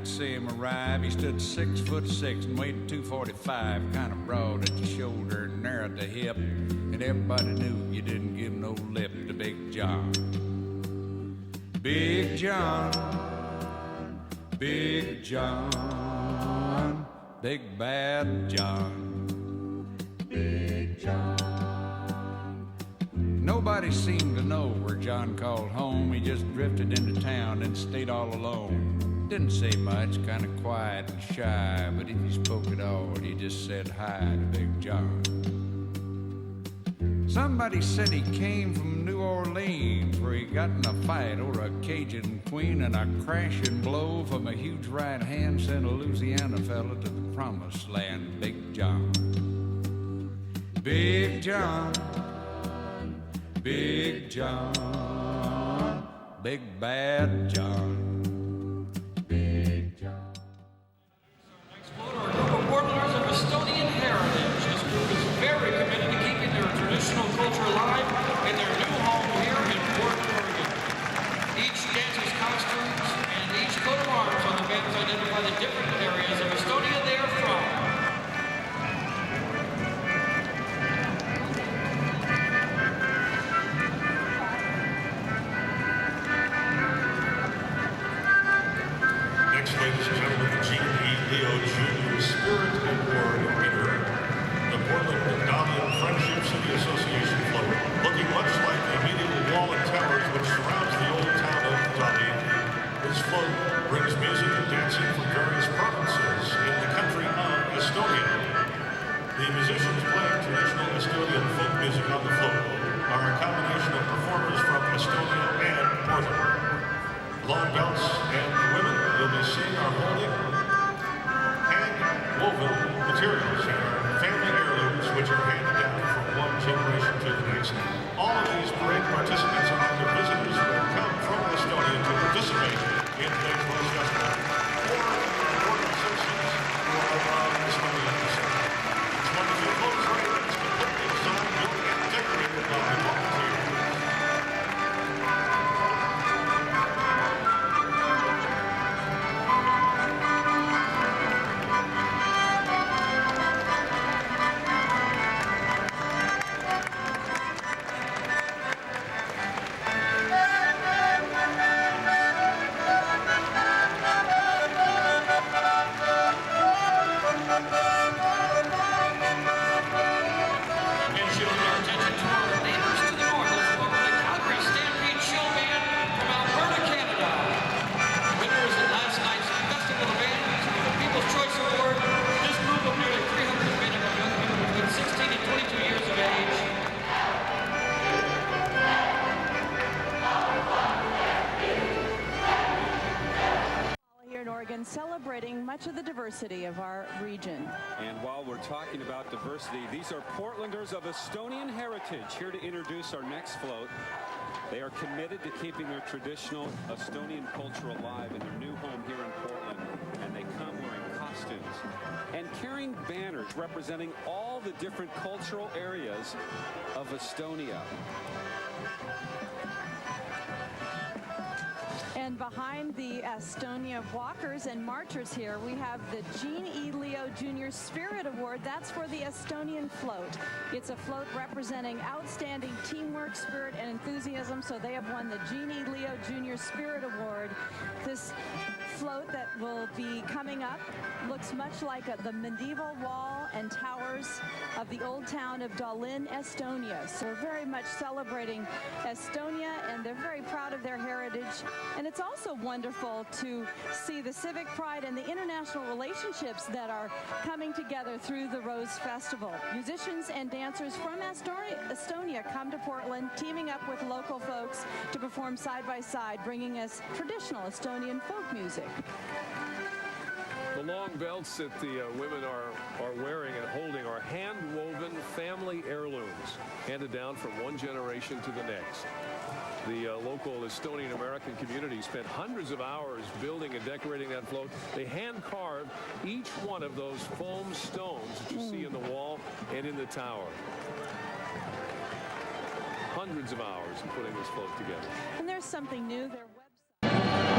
see him arrive. He stood 6'6" and weighed 245, kind of broad at the shoulder and narrow at the hip. And everybody knew you didn't give no lip to Big John. Big John, Big John, Big Bad John, Big John. Nobody seemed to know where John called home. He just drifted into town and stayed all alone. Didn't say much, kind of quiet and shy, but if he spoke at all, he just said hi to Big John. Somebody said he came from New Orleans, where he got in a fight over a Cajun queen, and a crashing blow from a huge right hand sent a Louisiana fella to the promised land. Big John, Big John, Big John, Big Bad John, Big John. Next float are a group of Portlanders of Estonian heritage. This group is very committed to keeping their traditional culture alive in their new home here in Portland, Oregon. Each dancer's costumes and each coat of arms on the banners identify the different areas of Estonia they are from. Ladies and gentlemen, the G.E. Leo Jr. Spirit Award winner, the Portland Kandali Friendship City Association float, looking much like the medieval wall and towers which surrounds the old town of Kandali. This float brings music and dancing from various provinces in the country of Estonia. The musicians playing traditional Estonian folk music on the float are a combination of performers from Estonia and Portland. Long belts and women you'll be seeing are holding hand-woven materials and family heirlooms which are handed down from one generation to the next. All of these parade participants are either visitors who have come from Estonia to participate in today's Rose Festival, or important citizens who are from Estonia. It's wonderful clothes right. It's completely designed, built, and decorated by the volunteers. Celebrating much of the diversity of our region. And while we're talking about diversity, these are Portlanders of Estonian heritage here to introduce our next float. They are committed to keeping their traditional Estonian culture alive in their new home here in Portland, and they come wearing costumes and carrying banners representing all the different cultural areas of Estonia. And behind the Estonia walkers and marchers here, we have the Jean E. Leo Jr. Spirit Award. That's for the Estonian float. It's a float representing outstanding teamwork, spirit, and enthusiasm, so they have won the Jean E. Leo Jr. Spirit Award. This float that will be coming up looks much like the medieval wall and towers of the old town of Tallinn, Estonia. So we're very much celebrating Estonia, and they're very proud of their heritage. And it's also wonderful to see the civic pride and the international relationships that are coming together through the Rose Festival. Musicians and dancers from Estonia come to Portland, teaming up with local folks to perform side by side, bringing us traditional Estonian folk music. The long belts that the women are wearing and holding are hand-woven family heirlooms, handed down from one generation to the next. The local Estonian American community spent hundreds of hours building and decorating that float. They hand-carved each one of those foam stones that you see in the wall and in the tower. Hundreds of hours in putting this float together. And there's something new. Their website.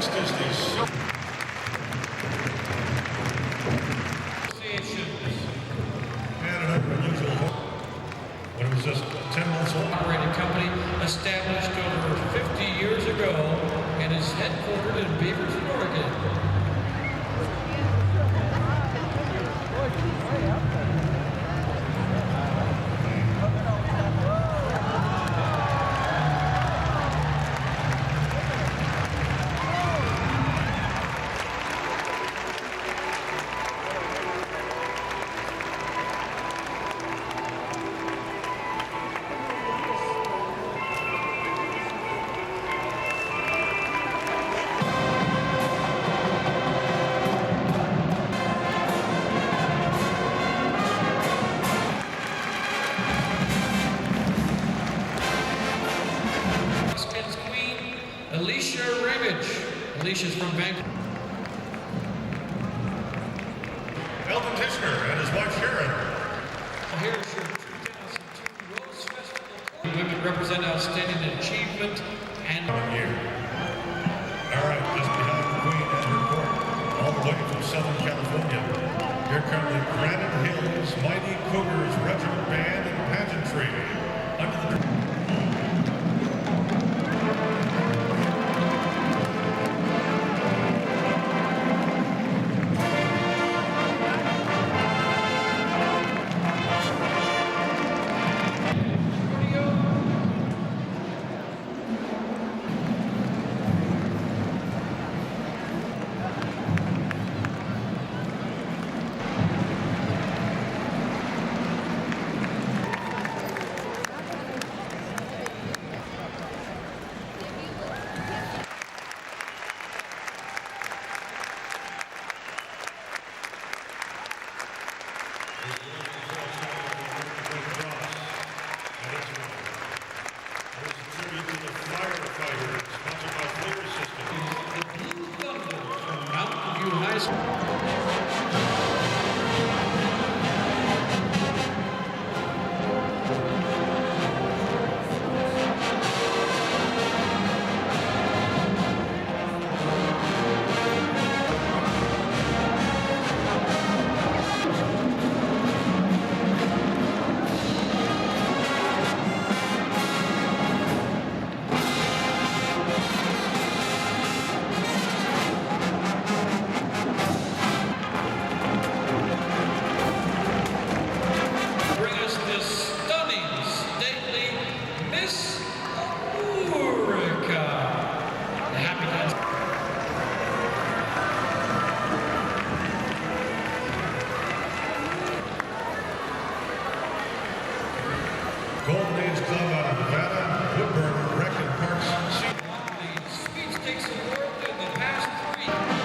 Next is the silver. And another unusual when it was just 10 months old. Operating company established over 50 years ago and is headquartered in Beaverton, Oregon. Alicia's from Vancouver. Elton Tishner and his wife Sharon. Here's your 2002 Rose Festival. Women represent outstanding achievement and year. All right, just behind the Queen and her court, all the way from Southern California. Here come the Granite Hills Mighty Cougars Regiment Band and Pageantry. Under the Golden Age Club out of Nevada, Woodburn, Rec and Parks. the Sweepstakes Award in the past 3.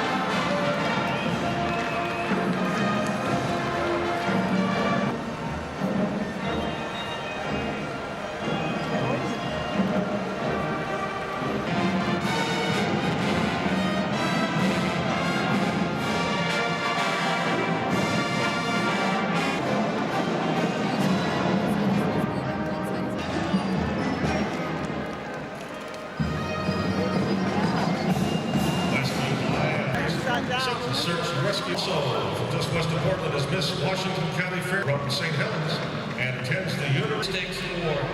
Search and Rescue Soul from just west of Portland is Miss Washington County Fair from St. Helens and attends the Stakes Award.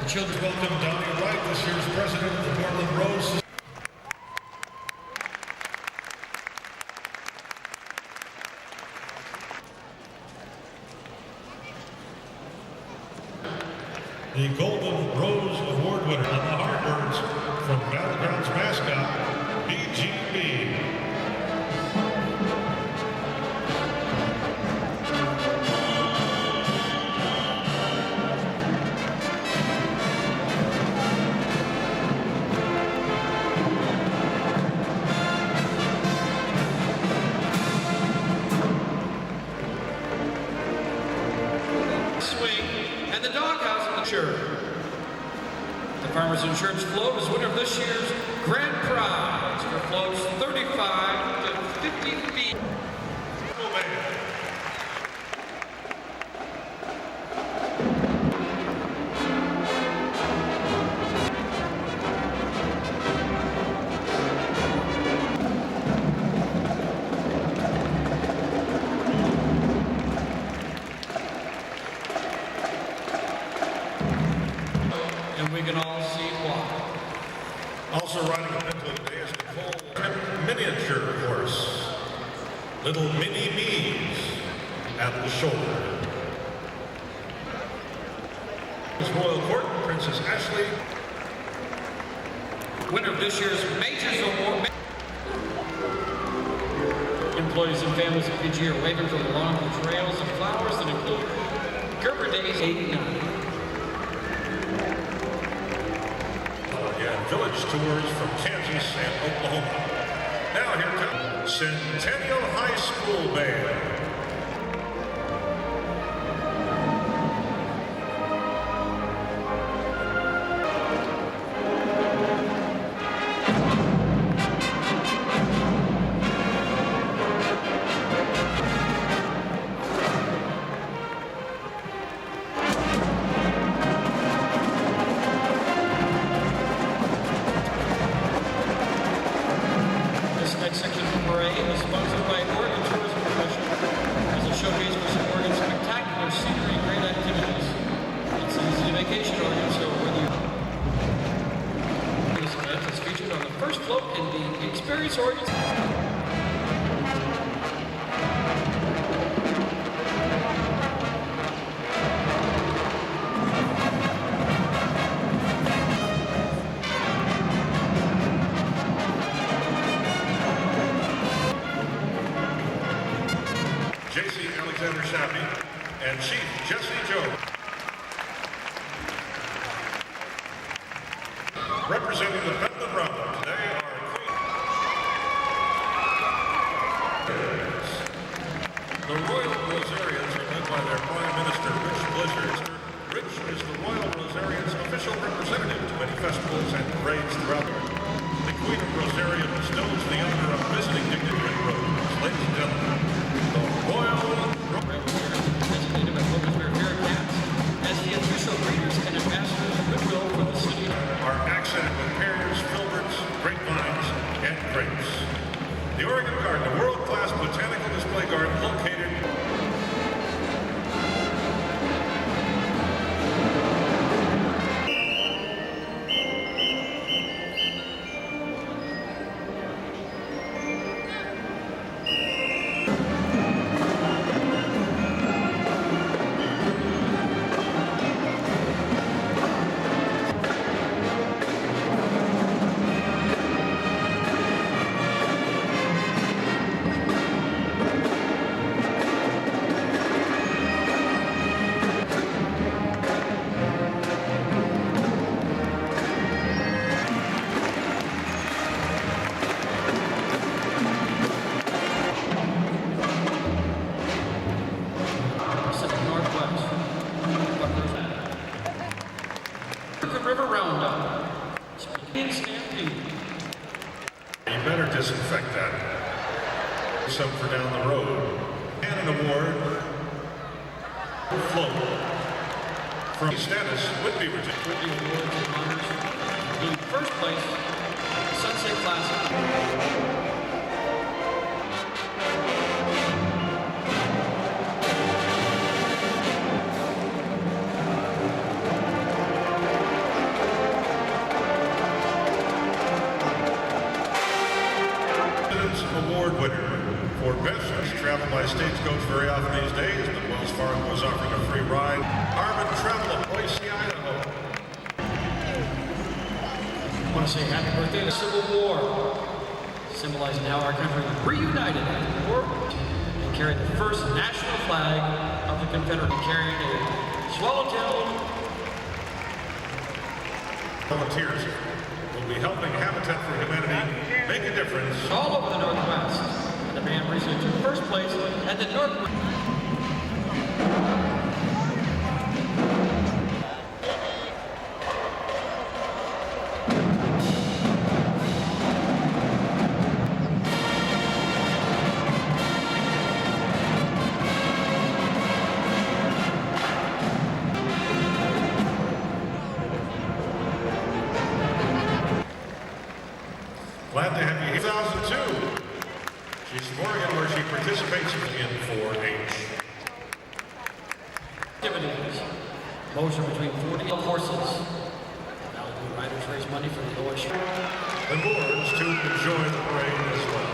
The children Welcome Donnie Wright, this year's president of the Portland Rose. The Golden Rose Award winner on the Heartbirds from Battlegrounds mascot, BGB. and the doghouse in the church. The Farmers Insurance float is winner of this year's grand prize for floats 35 to 50 feet. Little mini me's at the shoulder. His Royal Court, Princess Ashley. Winner of this year's Majors Award. Employees and families of PG are waving from along the trails of flowers that include Gerber Days 89. And village tours from Kansas and Oklahoma. Now here comes Centennial High School Band. And Chief Jesse Jones. Representing the Bedlam Round today are the Royal Rosarians are led by their Prime Minister, Rich Blizzard. Rich is the Royal Rosarians' official representative to many festivals and parades throughout the world. The Queen of Rosaria bestows the honor of visiting dignitary robes. Ladies and gentlemen, the Royal as the official greeters and ambassadors of goodwill for the city are accented with pears, filberts, grapevines, and grapes. The Oregon Garden, a world-class botanical display garden located disinfect that. Some for down the road. And an award float from status would be retained. with the awards and honors, including first place, Sunset Classic. Award winner for best travel by stagecoach very often these days, but Wells Fargo is offering a free ride. Armin Travel of Boise, Idaho. I want to say happy birthday to the Civil War, symbolizing how our country reunited after the war and carried the first national flag of the Confederate, carrying a swallowtail. Volunteers will be helping Habitat for Humanity make a difference all over the Northwest. And the band recently took first place at the Northwest. Glad to have you here. 2002. She's Morgan, where she participates in 4-H. Activities. Motion between 40 horses. Now the riders raise money for the OSU. The boards to enjoy the parade as well.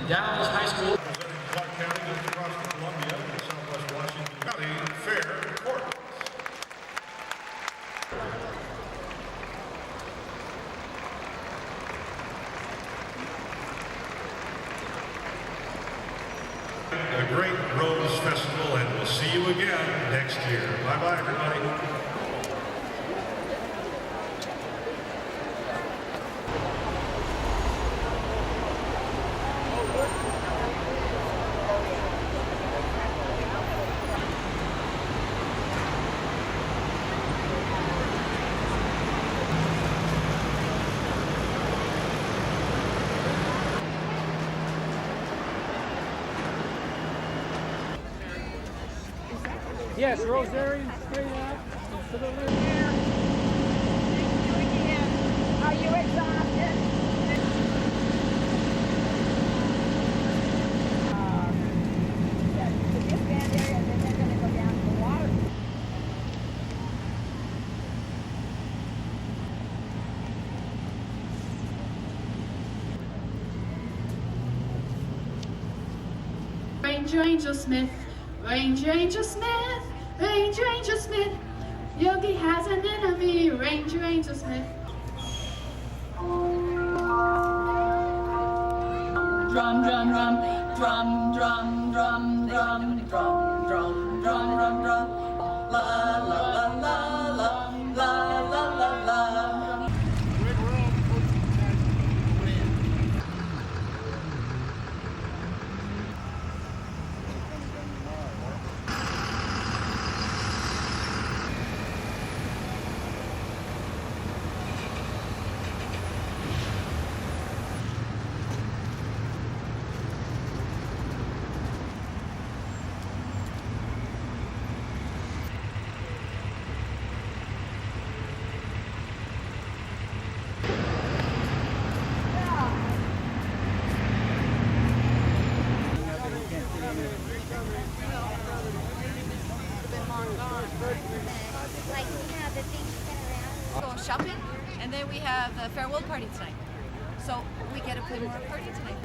Dallas High School. Representing Clark County just across from Columbia, the Southwest Washington County Fair Court. A great Rose Festival, and we'll see you again next year. Bye-bye, everybody. Yes, Rosarian, straight up to the left. Are you exhausted? Just stand there and then they're going to go down to the water. Ranger Angel Smith, Ranger Angel Smith, Ranger Angel Smith. Yogi has an enemy, Ranger Angel Smith. Drum, drum, drum, drum, drum, drum, drum, drum, drum, drum, drum, drum. La la la la la la la la la. Go shopping, and then we have the farewell party tonight. So we get to play more party tonight.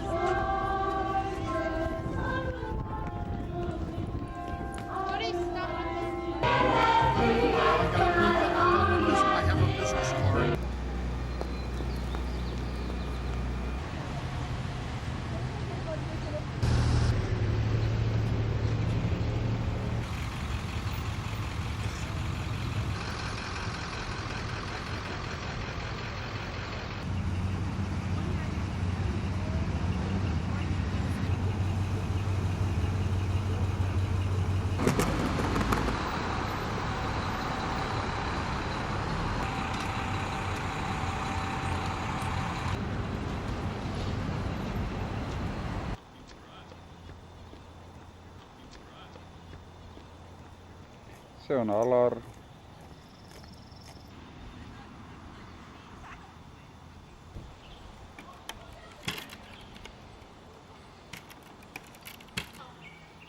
See on Alar.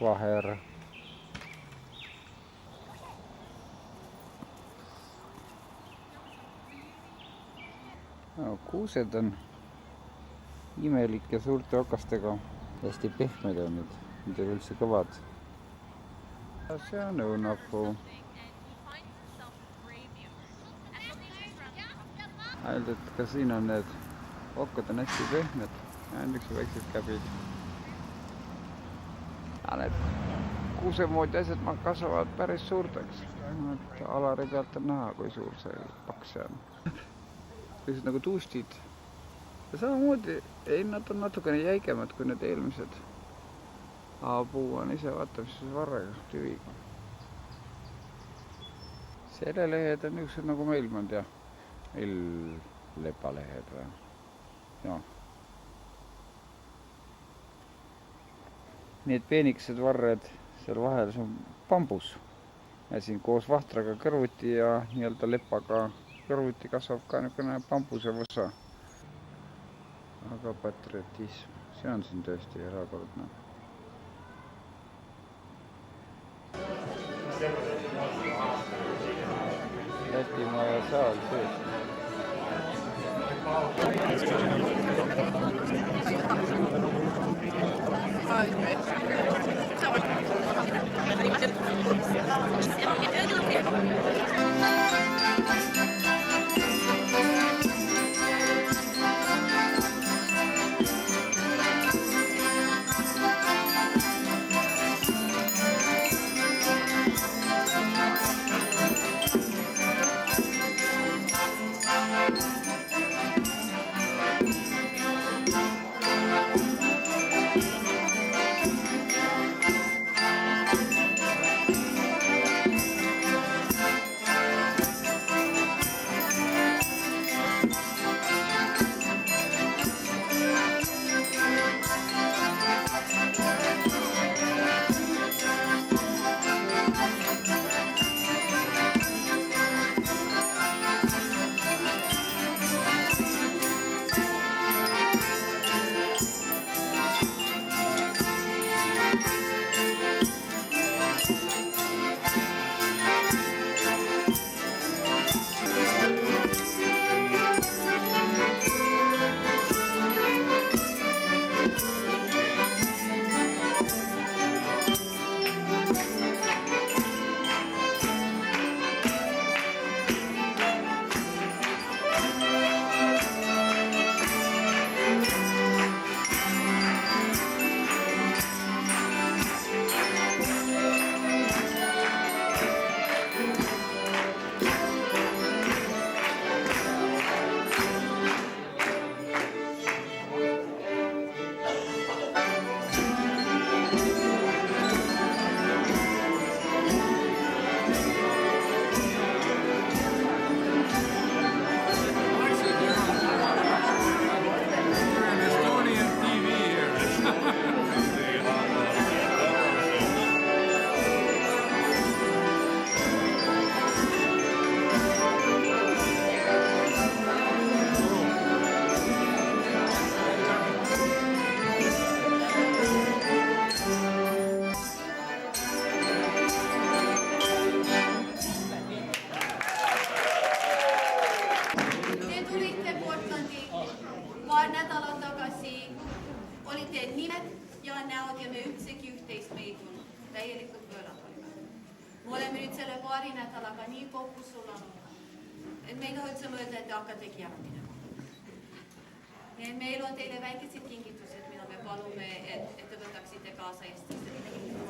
Vaher. No, kuused on imelike suurte okastega. Hästi pehmed on need. Need on üldse kõvad. See on õunapuu. Ainult, et ka siin on need okkad on hästi pehmed. Ja niisugused väiksed käbid. Ja need kuusemoodi asjad kasvavad päris suurteks. Alari pealt on näha, kui suur see paks on. Sellised nagu tuustid. Ja samamoodi, nad on natukene jäigemad kui need eelmised. Puu on ise vaata, mis varrega, tüviga. Selle lehed on niisugused nagu meil, ma ei tea. Meil lepalehed või? Joo. Need peenikesed varred seal vahel on bambus. Ja siin koos vahtraga kõrvuti ja nii-öelda lepaga kõrvuti kasvab ka niisugune bambuse võsa. Aga patriotism, see on siin tõesti erakordne. Lätimaa ja saal sees. Me oleme nüüd selle paari nädalaga nii kokku sulanud, et me ei taha üldse mõelda, et te hakkategi ära minema. Meil on teile väikesed kingitused, mida me palume, et te võtaksite kaasa Eestisse.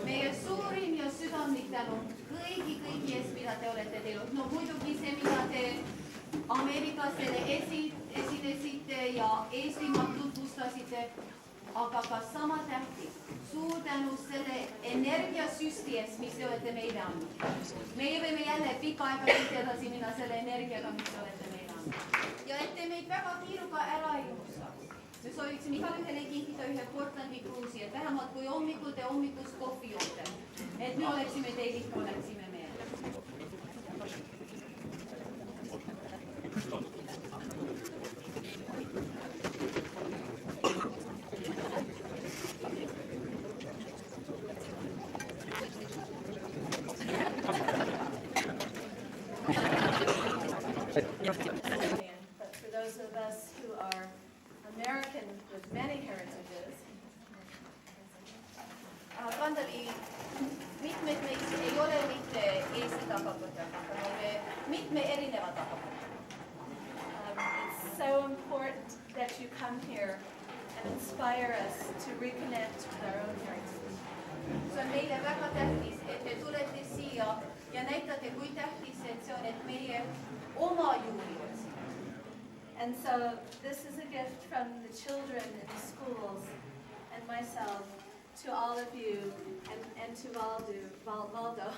Meie suurim ja südamlik tänu kõigi eest, mida te olete teinud. No muidugi see, mida te ameeriklastele esinesite ja Eestimaad tutvustasite, aga ka sama tähtis. Suur tänu selle energiasüsti eest, mis te olete meile andnud. Meie võime jälle pikka aega edasi minna selle energiaga, mis te olete meile andnud. Ja et te meid väga kiiruga ära ei unustaks. Me sooviksime igalühele kinkida ühe Portlandi kruusi, et vähemalt kui hommikul te hommikust kohvi joote, et me oleksime teil ikka, oleksime meelde. But for those of us who are American with many heritages, Kandali mitmed meist ei ole mitte Eesti tagapõtjad, aga me mitme erineva tagapõtjad. It's so important that you come here and inspire us to reconnect with our own heritage. See on meile väga tähtis, et te tulete siia ja näitate, kui tähtis see on, et meie oma juuri otsime. And so this is a gift from the children in the schools and myself to all of you and to Valdo.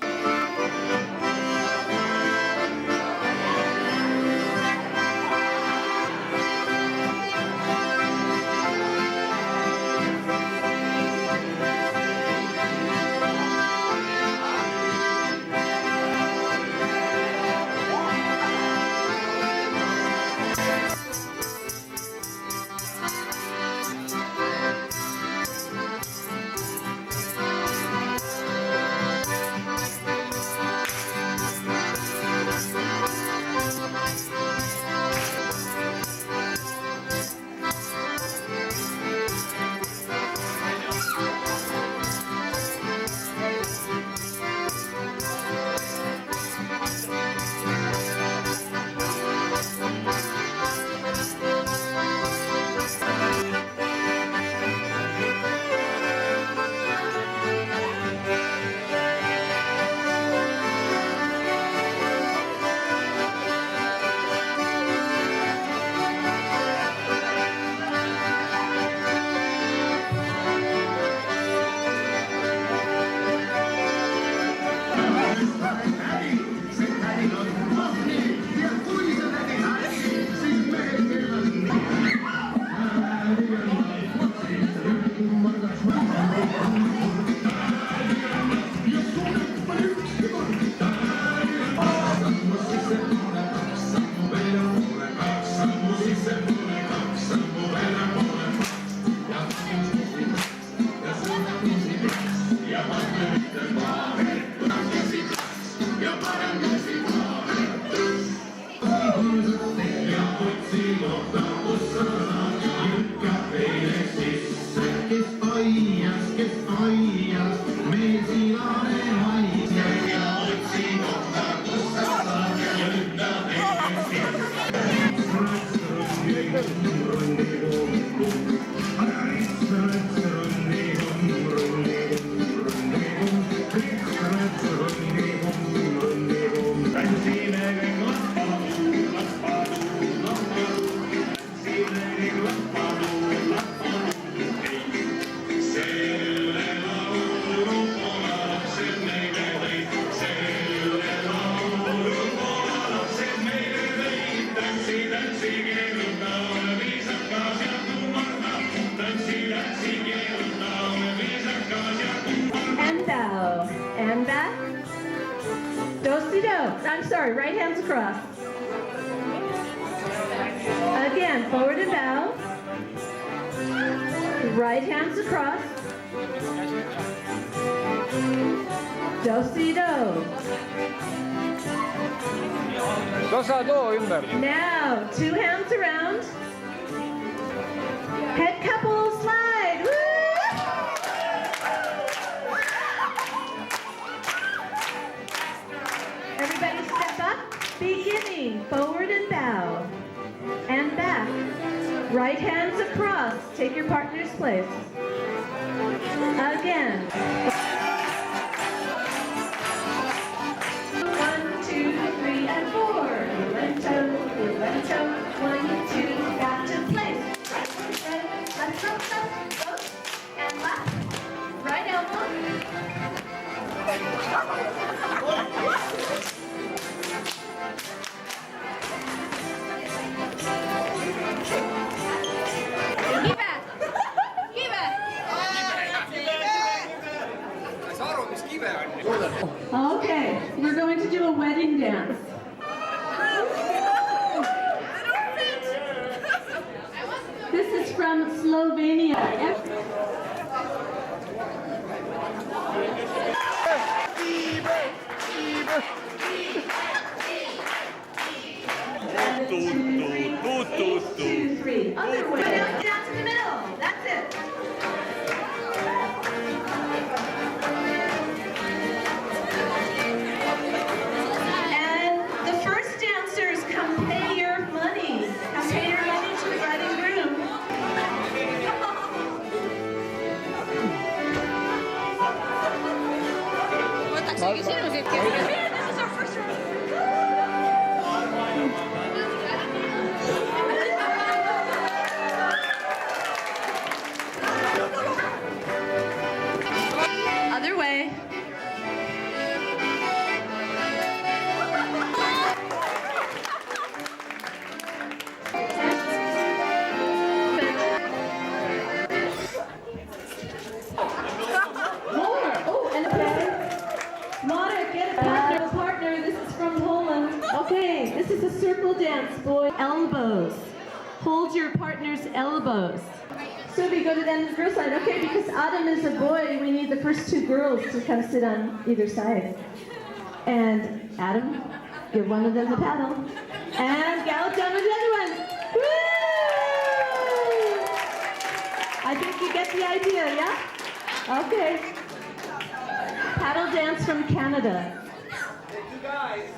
I'm sorry, right hands across. Again, forward and bow. Right hands across. Do-si-do. Do-sa-do ümber. Now, 2 hands around. Head couple slide. Woo! Everybody step up. Beginning, forward and bow. And back. Right hands across. Take your partner's place. Again. 1, 2, 3, and 4. Heel and toe, 1, 2, got to place. Left foot, and left. Right elbow. Okay, we're going to do a wedding dance. This is from Slovenia. Two, three. Other way. Down to the middle. That's it. And the first dancers, come pay your money. Come pay your money to the bride and groom. This is our first round. Other way. More. Oh, and a pair. Mara, get a partner. This is from Poland. Okay, this is a circle dance, boy. Elbows. Hold your partner's elbows. So we go to the end of the girl side. Okay, because Adam is a boy, we need the first 2 girls to kind of sit on either side. And Adam, give one of them the paddle. And gallop down with the other one. Woo! I think you get the idea, yeah? Okay. Paddle dance from Canada. You guys.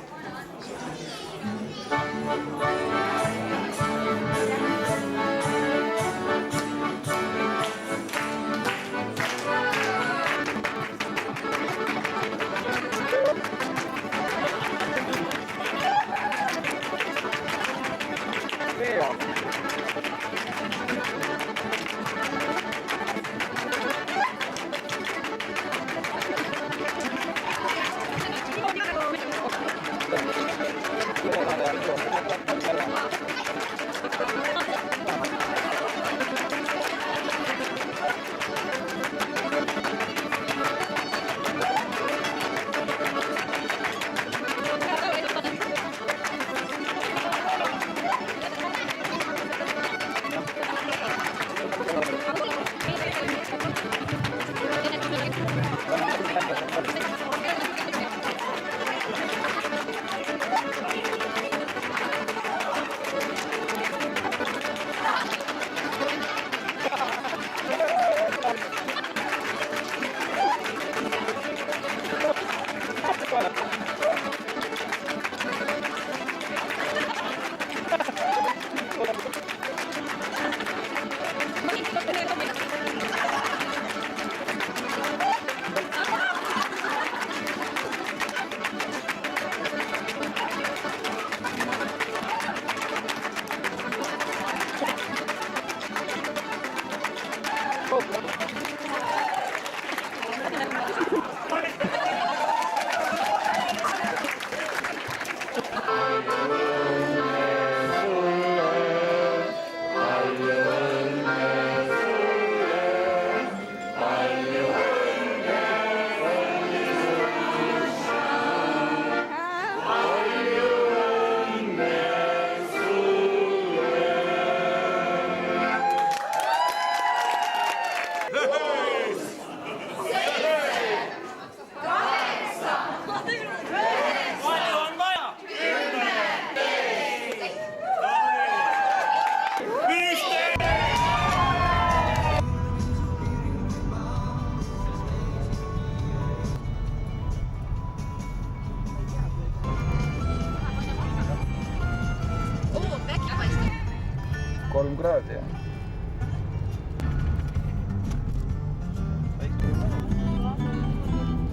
kraadi.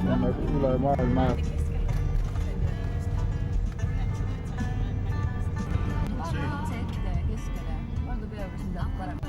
Nagu üle maailma. Keskele. Valdo peaaegu sinna parem.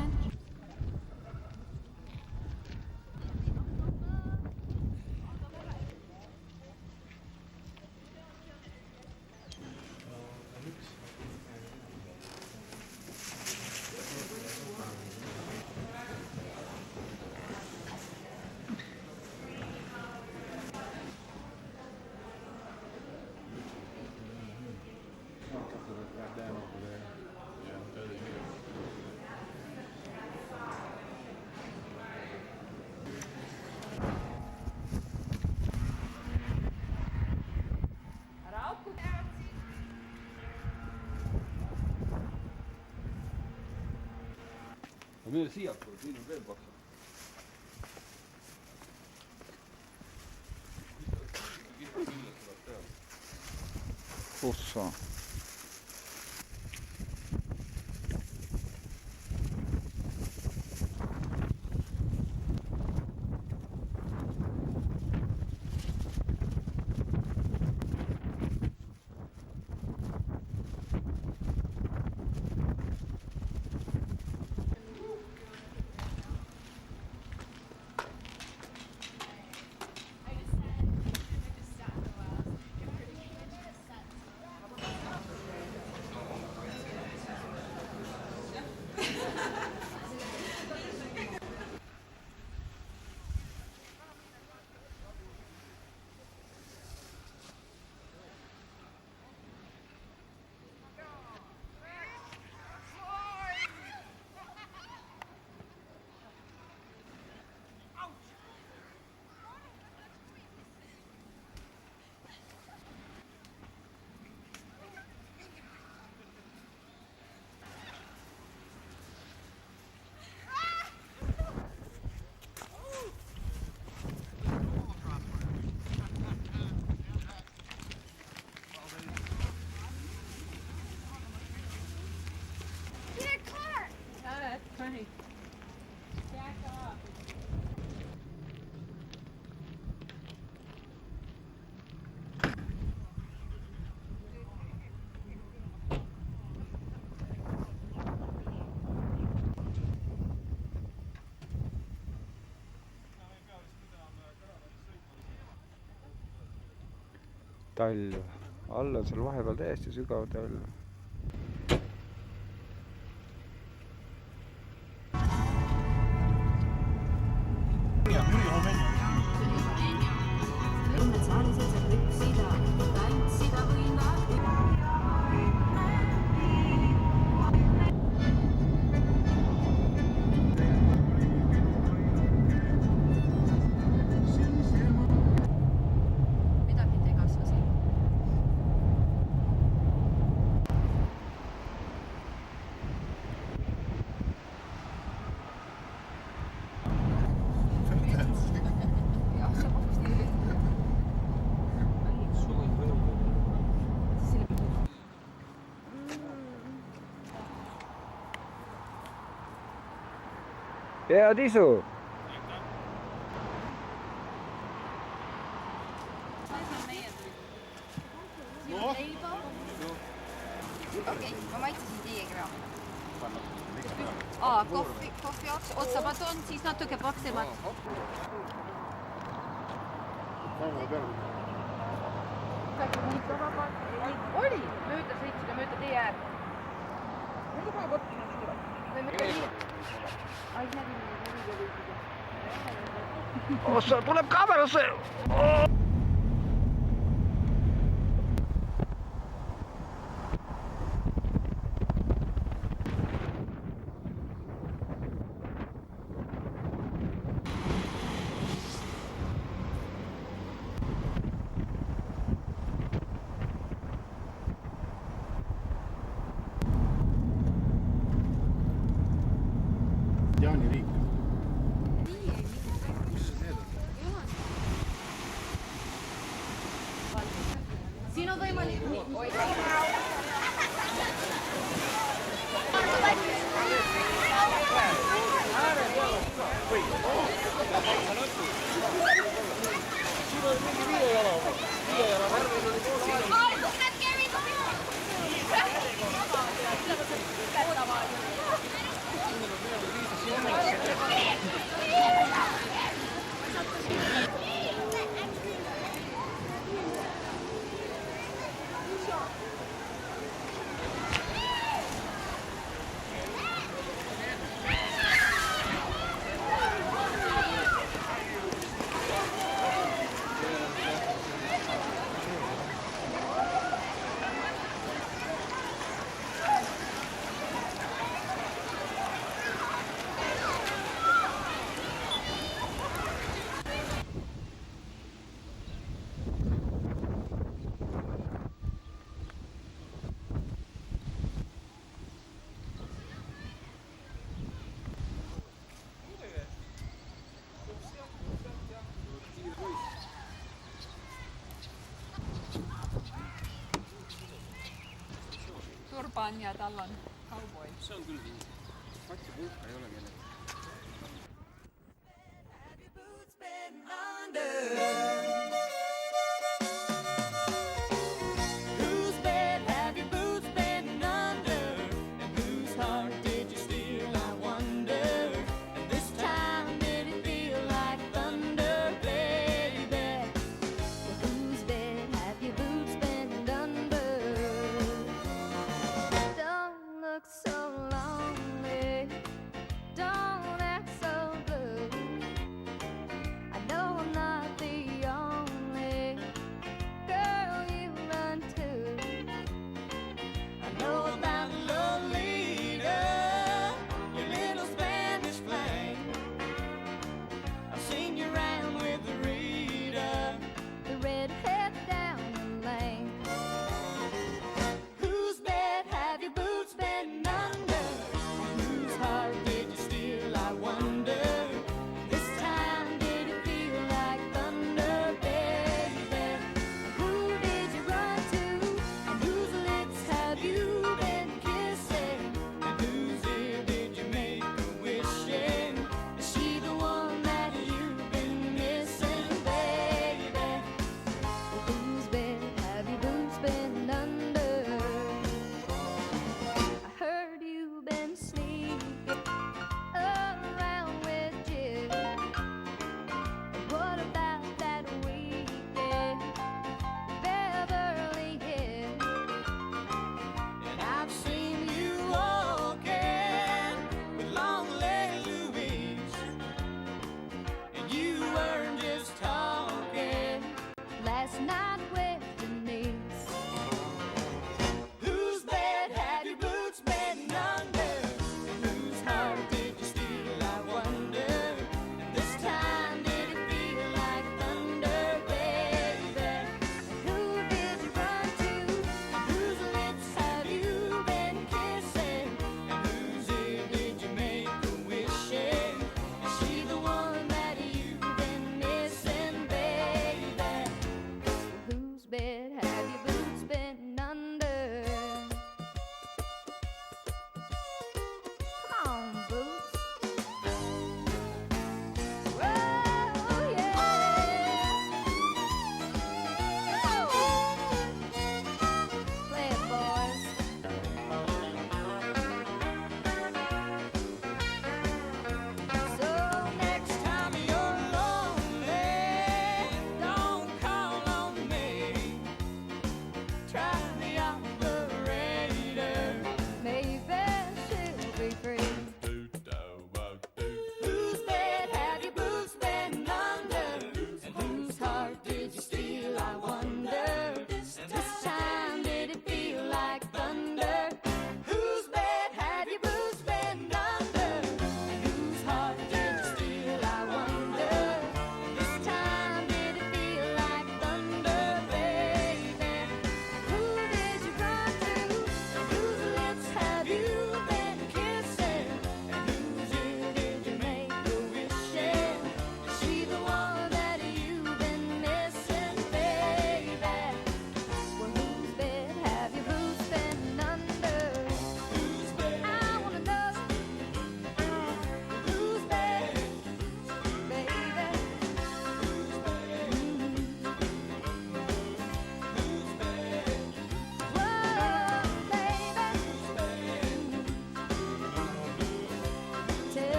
Mine siia, siin on veel paksu. Ossa. Talv. All on seal vahepeal täiesti sügav talv. Head isu! Okei, ma maitsesin diagraami. Kohvi otsamat on, siis natuke paksemad. Oli, mööda sõitsime mööda tee äär. Ossa tuleb kaamerasse! Jaani riik. Siin on võimalik hoida. on ja tal on kauboi. See on küll nii. Mati pulka ei ole millegi.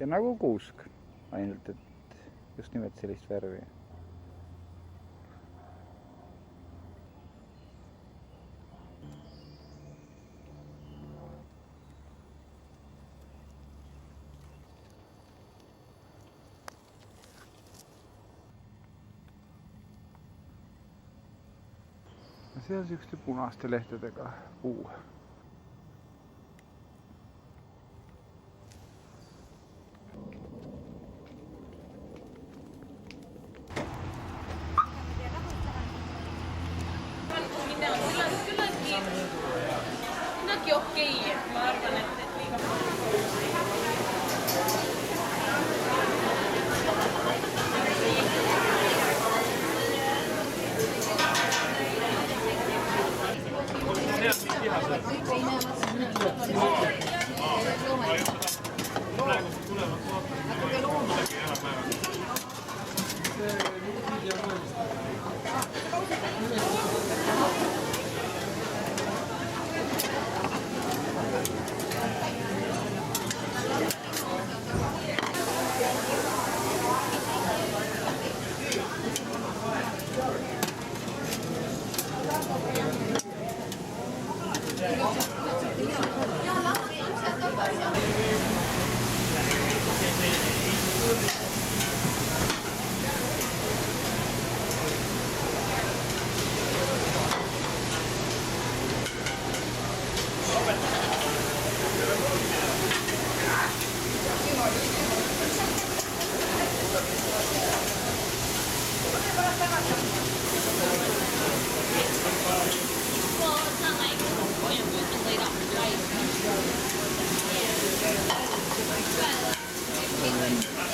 Ja nagu kuusk, ainult et just nimelt sellist värvi. See on sihukeste punaste lehtedega puu. Siinäkin okei. Mä arvan, että liiga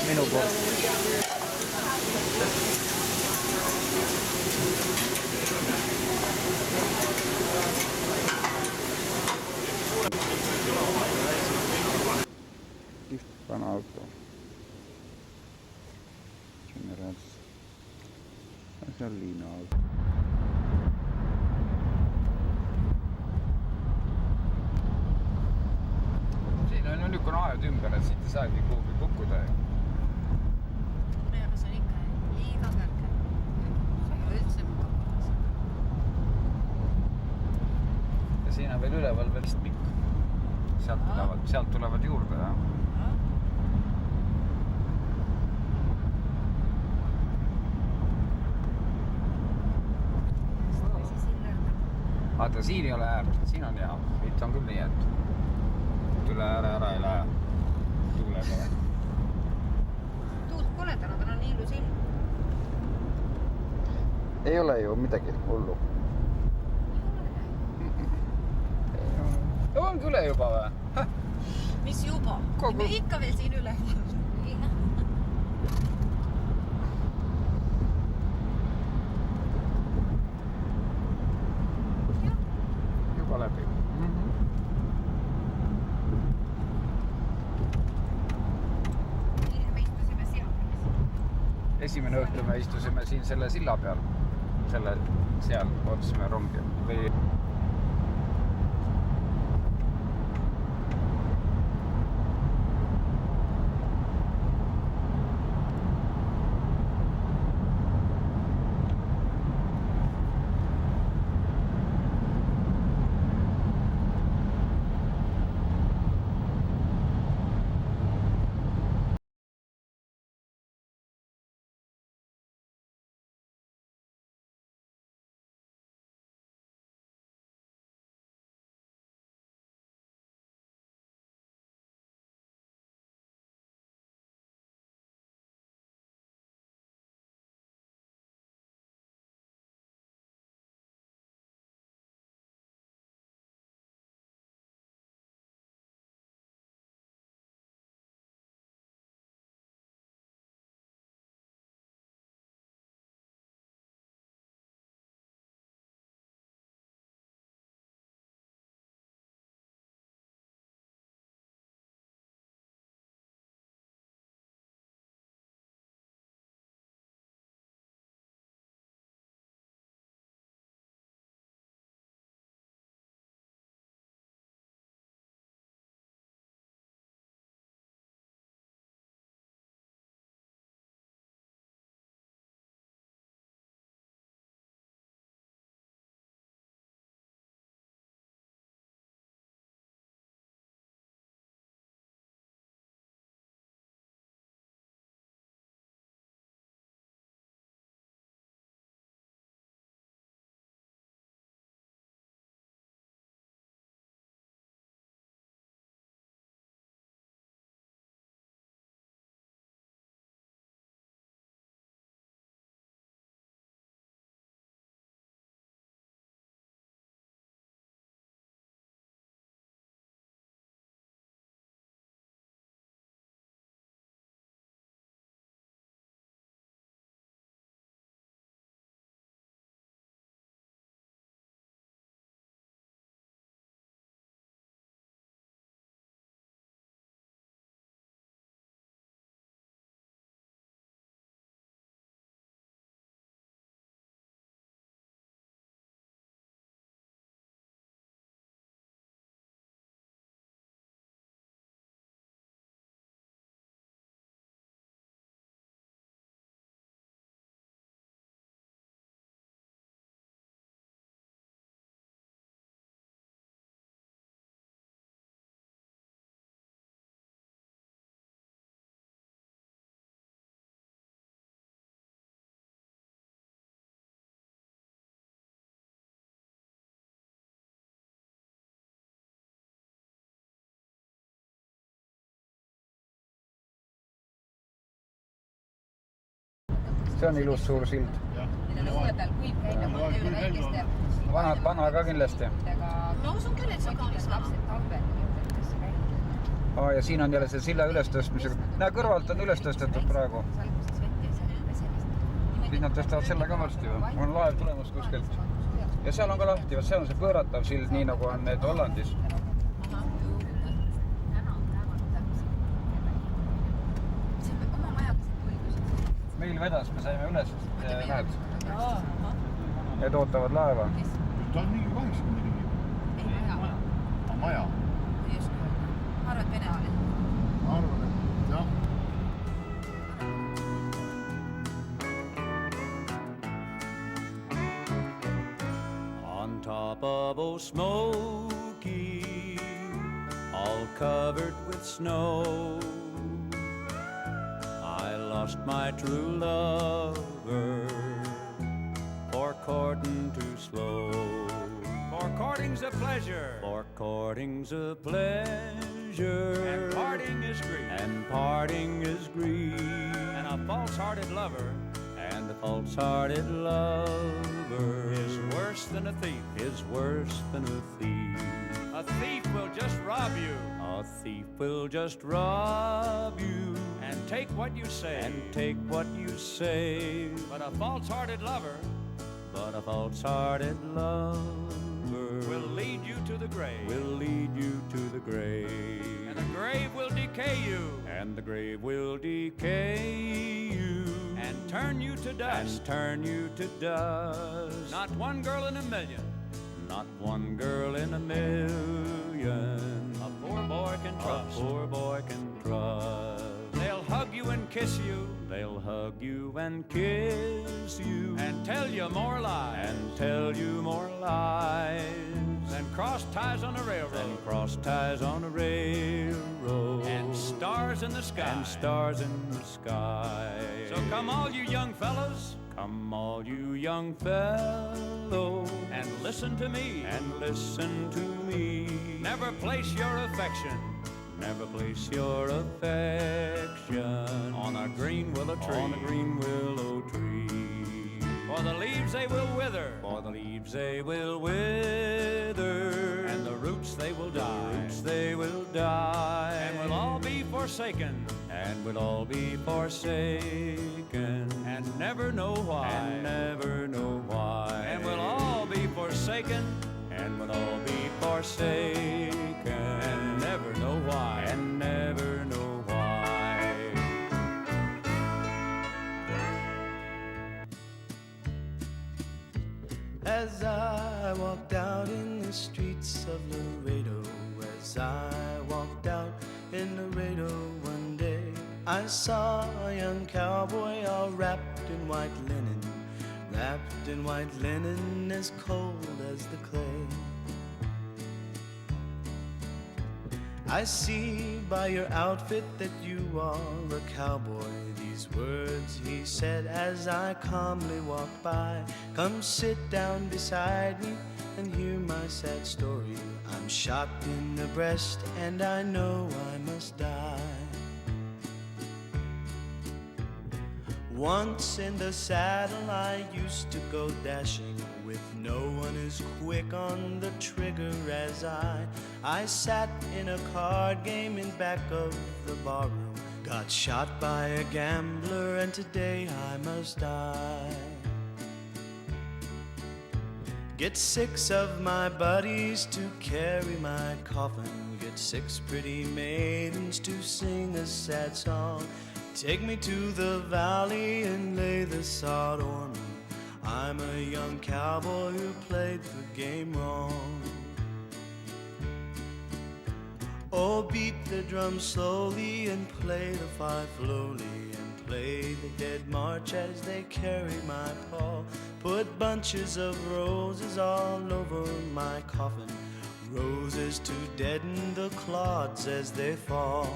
Minu poolt. Just vana auto. Generals. See on liina auto. Siin on ju niisugune aed ümber, et siit ei saagi kuhugi kukkuda. See on ikka liiga kõrge. See ei ole üldse mugavas. Ja siin on veel üleval veel pikk. Sealt tulevad juurde. Ja. Vaata, siin ei ole äärt, siin on hea. Siit on küll nii, et üle ära ei lähe tuulega. Tuult pole täna, täna on ilus ilm. Ei ole ju midagi hullu. Ongi üle juba või? Mis juba? Me ikka veel siin üle. Juba läbi. Me istusime seal. Esimene õhtu me istusime siin selle silla peal. Seal ootasime rongi. see on ilus suur sild. Nendele õue peal kuiv käib ja mõte üle väikeste. Vana ka kindlasti. Ma usun küll, et see on kaunis vana. Lapsed talvel käib. Ja siin on jälle see silla ülestõstmisega. Näe, kõrvalt on üles tõstetud praegu. Siis nad tõstavad selle ka varsti või? On laev tulemas kuskilt. Ja seal on ka lahti, see on see pööratav sild, nii nagu on need Hollandis. Meil vedas, me saime üles, näed. Need ootavad laeva. Ta on mingi 80 mingi. Ei, maja. Maja. Ma arvan, et Vene oli. Ma arvan, et jah. On top of old Smoky, all covered with snow, I lost my true lover, for courting too slow. For courting's a pleasure. For courting's a pleasure. And parting is grief. And parting is grief. And a false-hearted lover. And a false-hearted lover is worse than a thief. Is worse than a thief. A thief will just rob you. A thief will just rob you. And take what you say. And take what you say. But a false-hearted lover. But a false-hearted lover will lead you to the grave. Will lead you to the grave. And the grave will decay you. And the grave will decay you. And turn you to dust. And turn you to dust. Not one girl in a million. Not one girl in a million. A poor boy can trust. A poor boy can trust. They'll hug you and kiss you. They'll hug you and kiss you. And tell you more lies. And tell you more lies. Than cross ties on a railroad. Than cross ties on a railroad. And stars in the sky. And stars in the sky. So come all you young fellows. Come all you young fellows. And listen to me. And listen to me. Never place your affection. Never place your affection on a green willow tree. On a green willow tree. For the leaves they will wither. For the leaves they will wither. And the roots they will die. The roots they will die. And we'll all be forsaken. And we'll all be forsaken. And never know why. And never know why. And we'll all be forsaken. And we'll all be forsaken. And never know why. And never know why. As I walked out in the streets of Laredo, as I walked out in Laredo one day, I saw a young cowboy all wrapped in white linen, wrapped in white linen as cold as the clay. I see by your outfit that you are a cowboy. These words he said as I calmly walked by. Come sit down beside me and hear my sad story. I'm shot in the breast and I know I must die. Once in the saddle I used to go dashing, with no one as quick on the trigger as I sat in a card game in back of the barroom, got shot by a gambler, and today I must die. Get 6 of my buddies to carry my coffin, get 6 pretty maidens to sing a sad song. Take me to the valley and lay the sod o'er me. I'm a young cowboy who played the game wrong. Oh, beat the drum slowly and play the fife lowly, and play the dead march as they carry my pall. Put bunches of roses all over my coffin, roses to deaden the clods as they fall.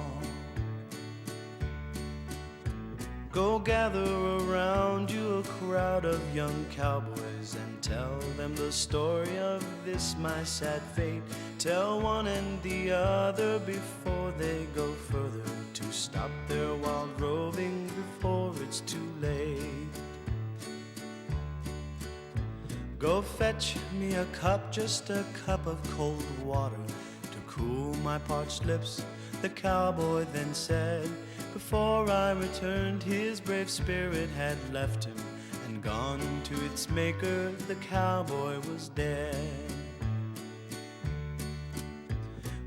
Go gather around you a crowd of young cowboys and tell them the story of this my sad fate. Tell one and the other before they go further to stop their wild roving before it's too late. Go fetch me a cup, just a cup of cold water to cool my parched lips, the cowboy then said. Before I returned, his brave spirit had left him and gone to its maker, the cowboy was dead.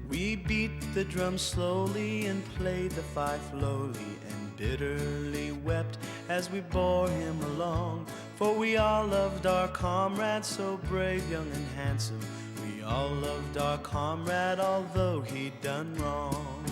We beat the drum slowly and played the fife lowly and bitterly wept as we bore him along. For we all loved our comrade, so brave, young and handsome. We all loved our comrade, although he'd done wrong.